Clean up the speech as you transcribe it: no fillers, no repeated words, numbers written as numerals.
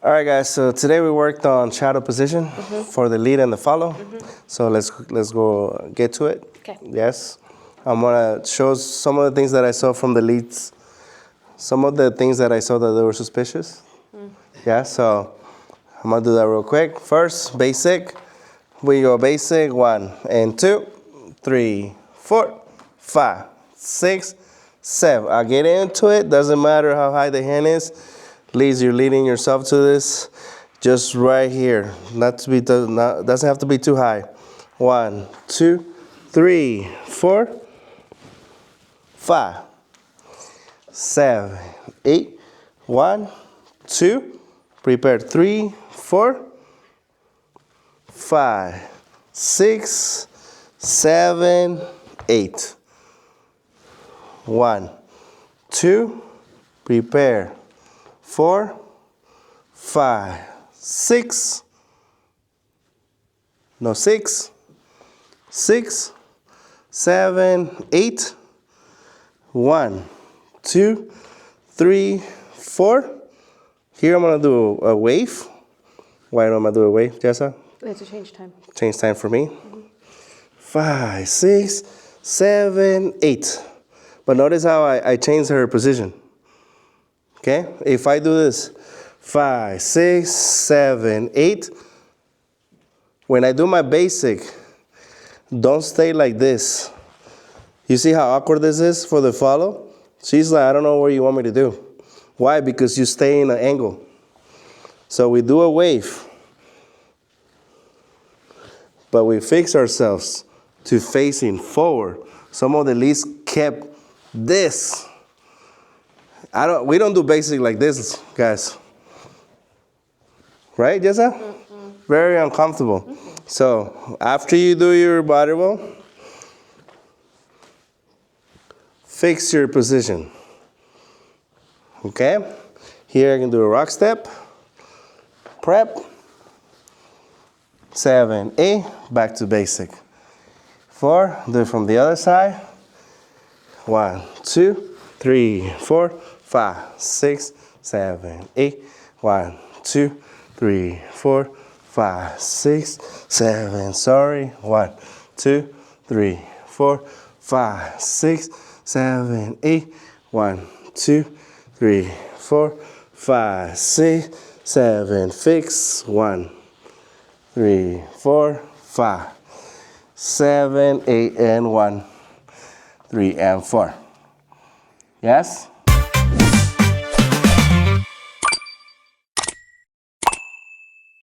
All right, guys. So today we worked on shadow position for the lead and the follow. So let's go get to it. Okay. Yes. I'm gonna show some of the things that I saw from the leads. Some of the things that I saw that they were suspicious. Yeah. So I'm gonna do that real quick. First, basic. We go basic 1 and 2, 3, 4, 5, 6, 7. I get into it. Doesn't matter how high the hand is. Leads, you're leading yourself to this. Just right here. Doesn't have to be too high. 1, 2, 3, 4, 5, 7, 8. 1, 2. Prepare 3, 4, 5, 6, 7, 8. 1, 2. Prepare 4, 5, 6. No, 6, 6, 7, 8. 1, 2, 3, 4. Here I'm gonna do a wave. Why am I do a wave, Jessa? We have to change time. Change time for me. 5, 6, 7, 8. But notice how I changed her position. Okay? If I do this, 5, 6, 7, 8. When I do my basic, don't stay like this. You see how awkward this is for the follow? She's like, I don't know what you want me to do. Why? Because you stay in an angle. So we do a wave. But we fix ourselves to facing forward. Some of the leads kept this. We don't do basic like this, guys. Right, Jessa? Very uncomfortable. So after you do your body roll, fix your position. Okay? Here I can do a rock step. Prep. 7, 8. Back to basic. 4. Do it from the other side. 1, 2, 3, 4, 5, 6, 7, 8. 1, 2, 3, 4, 5, 6, 7. Sorry. 1, 2, 3, 4, 5, 6, 7, 8. 1, 2, 3, 4, 5, 6, 7. Fix. 1, 3, 4, 5, 7, 8, and 1, 3, and 4. Yes?